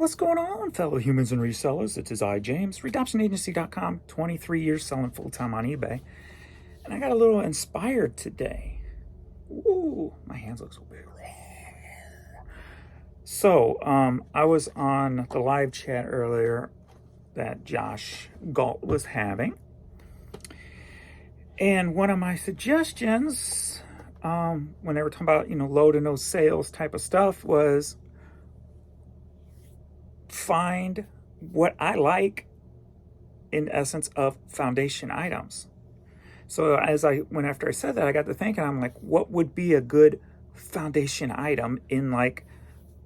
What's going on, fellow humans and resellers? It is I, James, redoptionagency.com, 23 years selling full-time on eBay. And I got a little inspired today. Ooh, my hands look so big. So, I was on the live chat earlier that Josh Galt was having. And one of my suggestions, when they were talking about, low to no sales type of stuff, was find what I like in essence of foundation items. So after I said that, I got to thinking, I'm like, what would be a good foundation item in like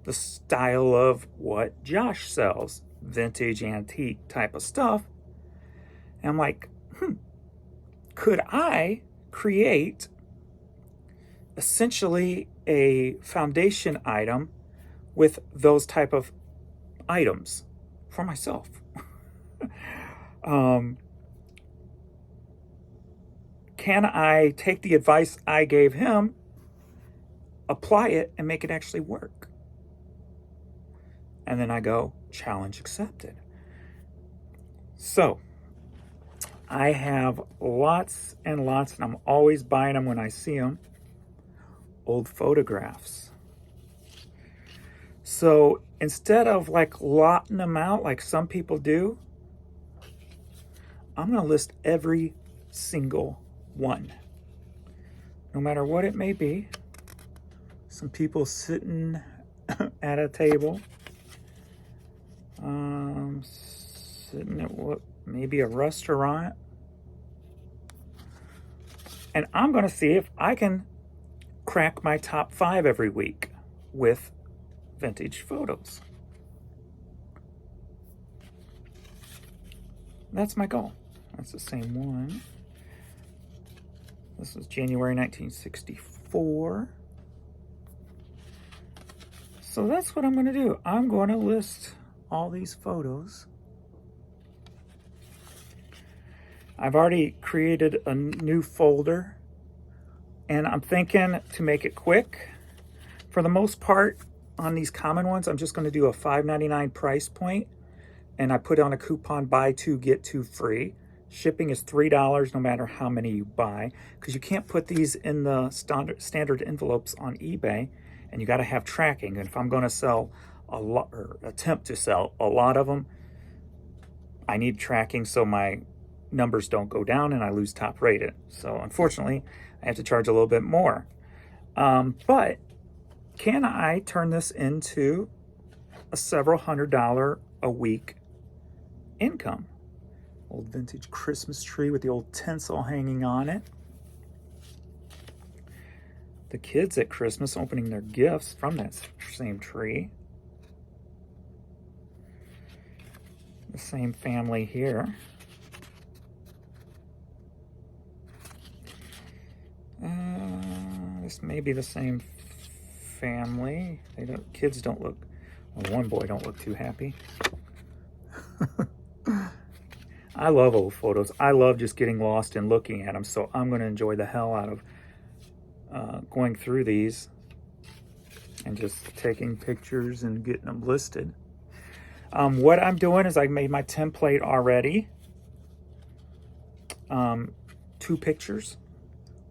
the style of what Josh sells, vintage, antique type of stuff. And I'm like, could I create essentially a foundation item with those type of items for myself? Can I take the advice I gave him, apply it, and make it actually work? And then I go, challenge accepted. So I have lots and lots, and I'm always buying them when I see them, old photographs. So instead of like lotting them out like some people do, I'm going to list every single one, no matter what it may be. Some people sitting at a table, sitting at what, maybe a restaurant. And I'm going to see if I can crack my top 5 every week with vintage photos. That's my goal. That's the same one. This was January 1964. So that's what I'm going to do. I'm going to list all these photos. I've already created a new folder, and I'm thinking to make it quick. For the most part, on these common ones, I'm just going to do a $5.99 price point, and I put on a coupon, buy 2, get 2 free. Shipping is $3 no matter how many you buy, because you can't put these in the standard envelopes on eBay, and you got to have tracking. And if I'm going to sell a lot, or attempt to sell a lot of them, I need tracking so my numbers don't go down and I lose top rated. So unfortunately, I have to charge a little bit more. But can I turn this into a several $100 a week income? Old vintage Christmas tree with the old tinsel hanging on it. The kids at Christmas opening their gifts from that same tree. The same family here. This may be the same family. Kids don't look, well, one boy don't look too happy. I love old photos. I love just getting lost and looking at them, so I'm going to enjoy the hell out of going through these and just taking pictures and getting them listed. What I'm doing is I made my template already. 2 pictures.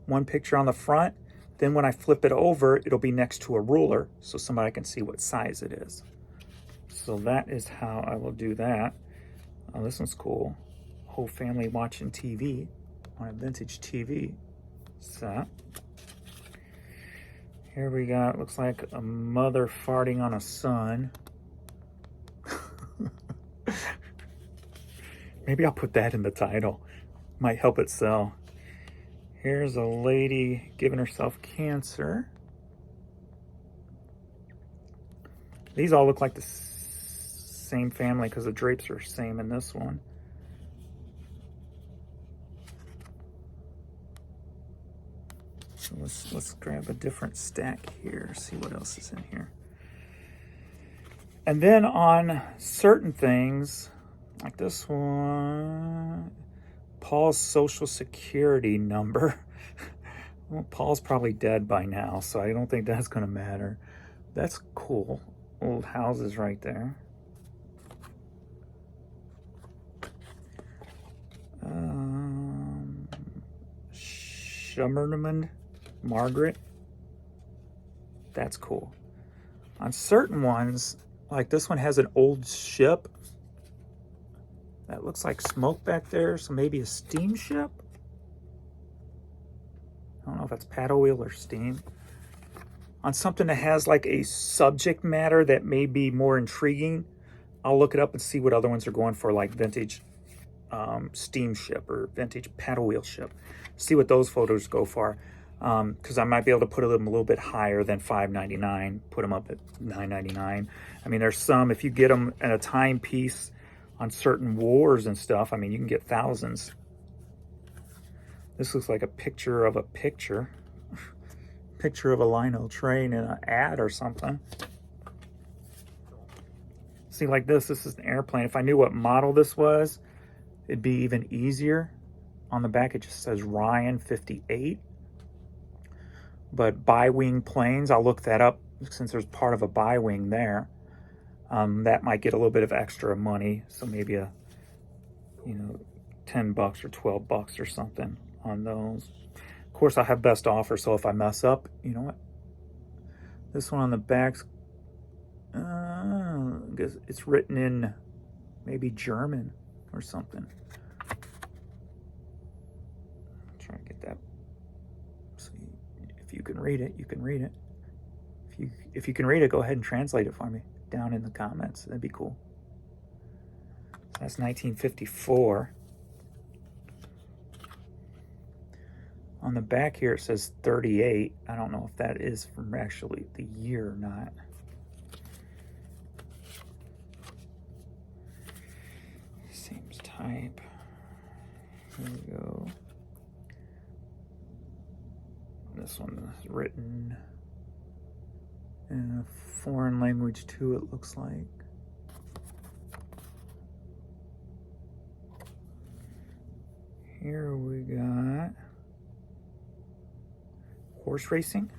1 picture on the front. Then when I flip it over, it'll be next to a ruler so somebody can see what size it is. So that is how I will do that. Oh, this one's cool. Whole family watching TV on a vintage TV set. Here we got, looks like a mother farting on a son. Maybe I'll put that in the title. Might help it sell. Here's a lady giving herself cancer. These all look like the same family because the drapes are the same in this one. So let's grab a different stack here, see what else is in here. And then on certain things, like this one, Paul's social security number. Well, Paul's probably dead by now, so I don't think that's going to matter. That's cool. Old houses right there. Schummerman Margaret. That's cool. On certain ones, like this one has an old ship. That looks like smoke back there, so maybe a steamship? I don't know if that's paddle wheel or steam. On something that has like a subject matter that may be more intriguing, I'll look it up and see what other ones are going for, like vintage steamship or vintage paddle wheel ship. See what those photos go for. Because I might be able to put them a little bit higher than $5.99, put them up at $9.99. I mean, there's some, if you get them at a timepiece on certain wars and stuff, I mean, you can get thousands. This looks like a picture of a picture. Picture of a Lionel train in an ad or something. See, like this is an airplane. If I knew what model this was, it'd be even easier. On the back, it just says Ryan 58. But bi-wing planes, I'll look that up since there's part of a bi-wing there. That might get a little bit of extra money. So maybe a, you know, $10 or $12 or something on those. Of course, I have best offer, so if I mess up, you know what? This one on the back's, I guess it's written in maybe German or something. Try to get that. So if you can read it, you can read it. If you can read it, go ahead and translate it for me down in the comments. That'd be cool. So that's 1954. On the back here, it says 38. I don't know if that is from actually the year or not. Seems type. Here we go. This one is written in a foreign language too, it looks like. Here we got horse racing,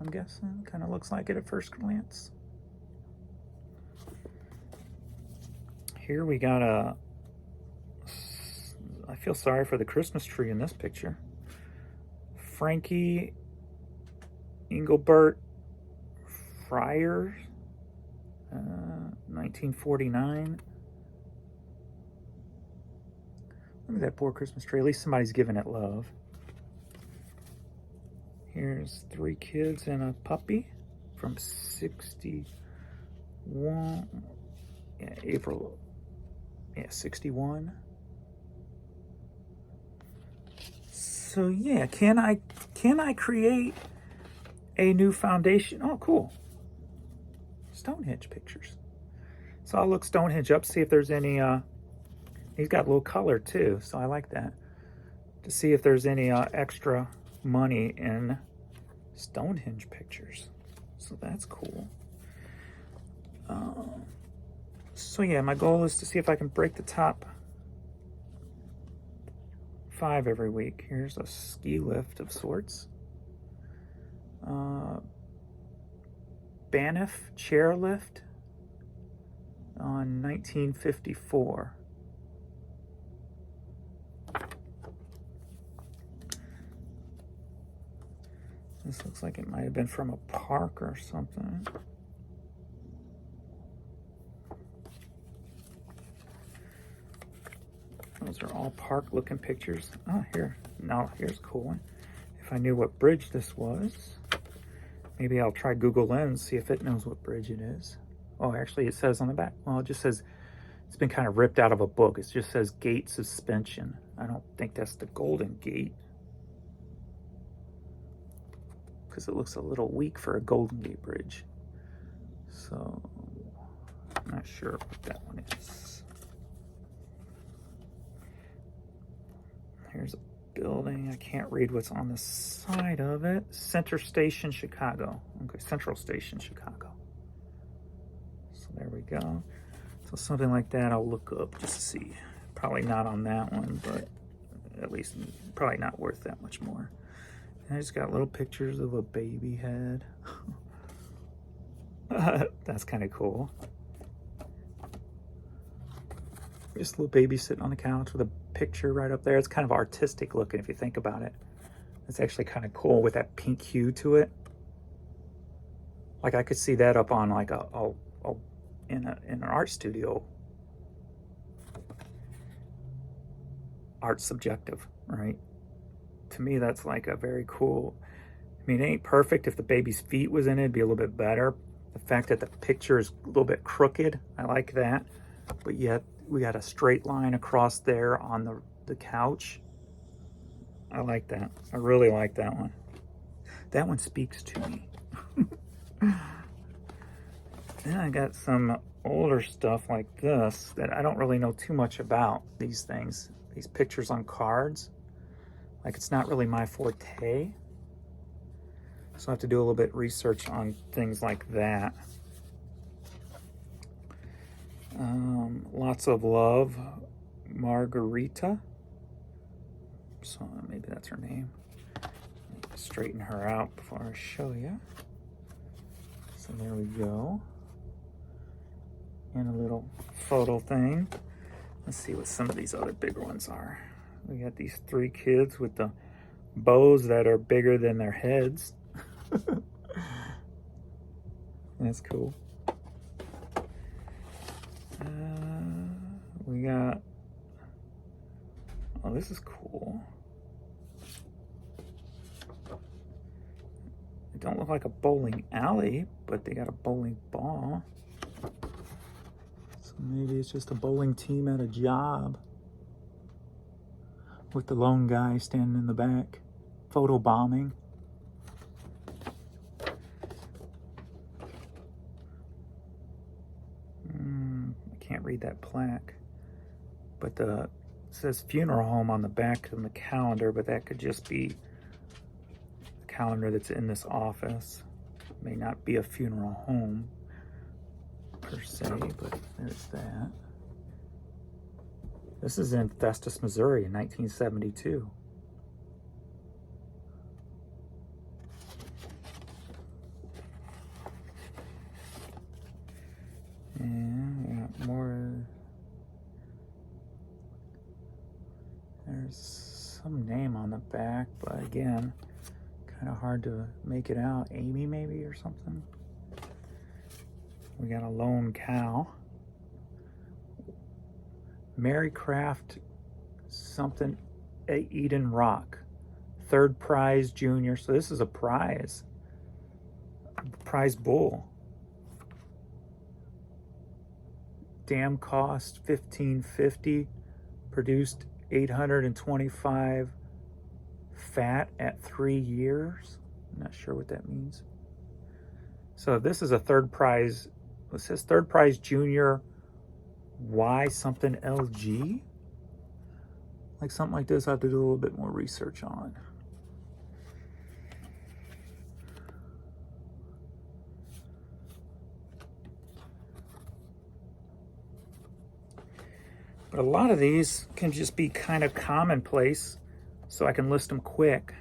I'm guessing. Kind of looks like it at first glance. Here we got a, I feel sorry for the Christmas tree in this picture. Frankie Engelbert Fryer, 1949. Look at that poor Christmas tree. At least somebody's giving it love. Here's 3 kids and a puppy from 61. Yeah, April. Yeah, 61. So yeah, can I create a new foundation? Oh, cool. Stonehenge pictures. So I'll look Stonehenge up, see if there's any, he's got a little color too, so I like that. To see if there's any extra money in Stonehenge pictures. So that's cool. So yeah, my goal is to see if I can break the top 5 every week. Here's a ski lift of sorts. Banff chairlift on 1954. This looks like it might have been from a park or something. Those are all park-looking pictures. Oh, here. Now, here's a cool one. If I knew what bridge this was, maybe I'll try Google Lens, see if it knows what bridge it is. Oh, actually, it says on the back. Well, it just says, it's been kind of ripped out of a book. It just says Gate Suspension. I don't think that's the Golden Gate, because it looks a little weak for a Golden Gate bridge. So, I'm not sure what that one is. Here's a building. I can't read what's on the side of it. Center Station, Chicago. Okay, Central Station, Chicago. So there we go. So something like that I'll look up just to see. Probably not on that one, but at least probably not worth that much more. And I just got little pictures of a baby head. That's kind of cool. Just a little baby sitting on the couch with a picture right up there. It's kind of artistic looking if you think about it. It's actually kind of cool with that pink hue to it. Like I could see that up on like in an art studio. Art's subjective, right? To me, that's like a very cool. I mean, it ain't perfect. If the baby's feet was in it, it'd be a little bit better. The fact that the picture is a little bit crooked, I like that. But yet we got a straight line across there on the couch. I like that. I really like that one. That one speaks to me. Then I got some older stuff like this that I don't really know too much about. These things, these pictures on cards. Like, it's not really my forte. So I have to do a little bit of research on things like that. Lots of Love, Margarita. So maybe that's her name. Straighten her out before I show you. So there we go. And a little photo thing. Let's see what some of these other bigger ones are. We got these 3 kids with the bows that are bigger than their heads. That's cool. We got, oh, this is cool. It don't look like a bowling alley, but they got a bowling ball. So maybe it's just a bowling team at a job. With the lone guy standing in the back, photo bombing. I can't read that plaque. But it says funeral home on the back of the calendar, but that could just be the calendar that's in this office. It may not be a funeral home per se, but there's that. This is in Festus, Missouri in 1972. And we got more. There's some name on the back, but again, kind of hard to make it out. Amy maybe or something. We got a lone cow. Mary Craft something at Eden Rock. 3rd prize junior. So this is a prize. Prize bull. Dam cost $15.50. Produced 825 fat at 3 years. I'm not sure what that means. So this is a 3rd prize. It says 3rd prize junior Y something LG. Like something like this I have to do a little bit more research on. But a lot of these can just be kind of commonplace, so I can list them quick.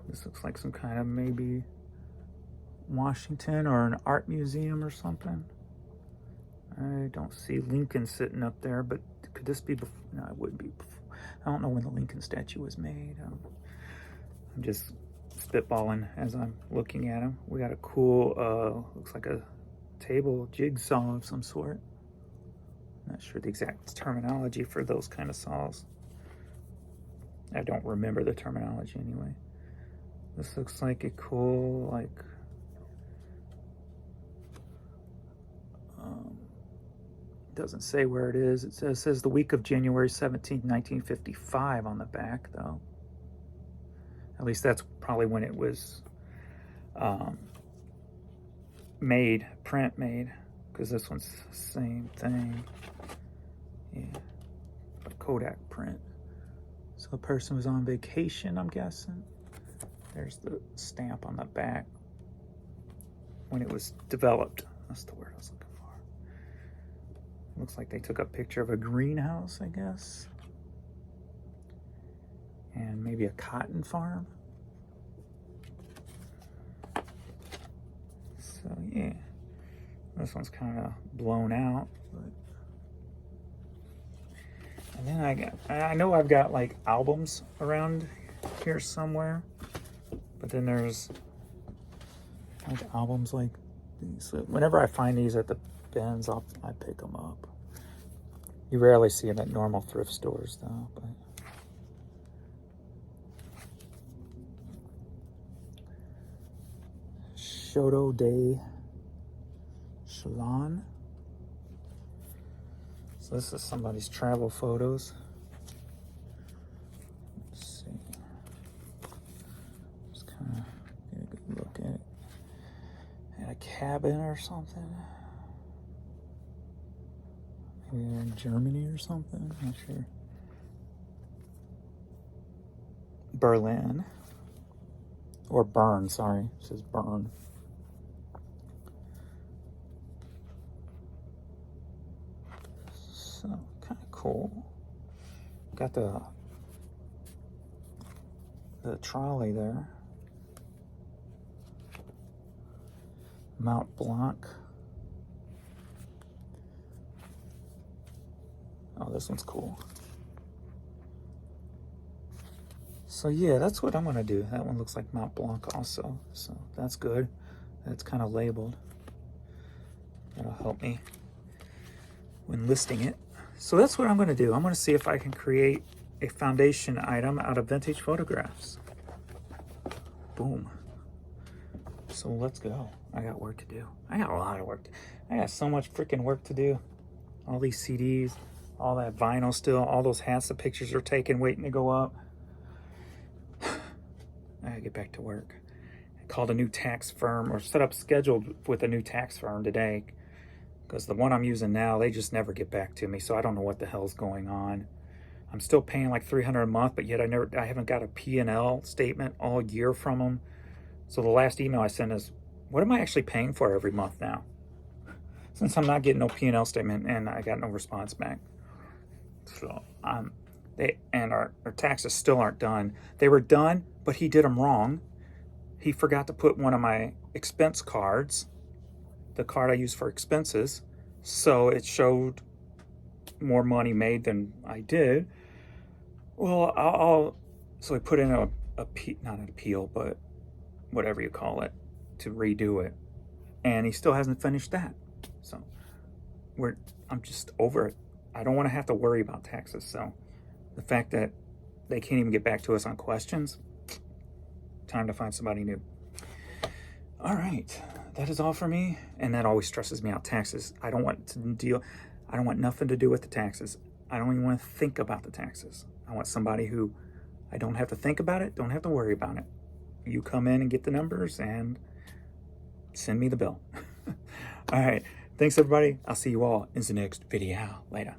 This looks like some kind of maybe Washington or an art museum or something. I don't see Lincoln sitting up there, but could this be before? No, it wouldn't be before. I don't know when the Lincoln statue was made. I'm just spitballing as I'm looking at them. We got a cool, looks like a table jigsaw of some sort. Not sure the exact terminology for those kind of saws. I don't remember the terminology anyway. This looks like a cool, like, doesn't say where it is. It says the week of January 17th, 1955 on the back, though. At least that's probably when it was print made, because this one's the same thing. Yeah, but Kodak print. So the person was on vacation, I'm guessing. There's the stamp on the back when it was developed. That's the word I was looking for. Looks like they took a picture of a greenhouse, I guess. And maybe a cotton farm. So yeah, this one's kind of blown out. But... And then I know I've got like albums around here somewhere. But then there's like albums like these. So whenever I find these at the bins, I pick them up. You rarely see them at normal thrift stores though. But Shoto de Shalon. So this is somebody's travel photos. Let's see. Just kind of get a good look at it. At a cabin or something. Maybe they're in Germany or something. Not sure. Berlin. Or Bern, sorry. It says Bern. So, kind of cool. Got the trolley there. Mount Blanc. Oh, this one's cool. So yeah, that's what I'm gonna do. That one looks like Mount Blanc also. So that's good. That's kind of labeled. That'll help me when listing it. So that's what I'm gonna do. I'm gonna see if I can create a foundation item out of vintage photographs. Boom. So let's go. I got work to do. I got a lot of work. I got so much freaking work to do. All these CDs, all that vinyl still, all those hats the pictures are taken waiting to go up. I gotta get back to work. I called a new tax firm, or set up scheduled with a new tax firm today, because the one I'm using now, they just never get back to me, so I don't know what the hell's going on. I'm still paying like $300 a month, but yet I haven't got a P&L statement all year from them. So the last email I sent is, what am I actually paying for every month now? Since I'm not getting no P&L statement and I got no response back. So our taxes still aren't done. They were done, but he did them wrong. He forgot to put one of my expense cards, the card I use for expenses, so it showed more money made than I did. Well, so I put in not an appeal, but whatever you call it, to redo it, and he still hasn't finished that. So I'm just over it. I don't want to have to worry about taxes. So the fact that they can't even get back to us on questions, time to find somebody new. All right, that is all for me, and that always stresses me out. Taxes. I don't want nothing to do with the taxes. I don't even want to think about the taxes. I want somebody who I don't have to think about it, don't have to worry about it. You come in and get the numbers and send me the bill. All right. Thanks, everybody. I'll see you all in the next video. Later.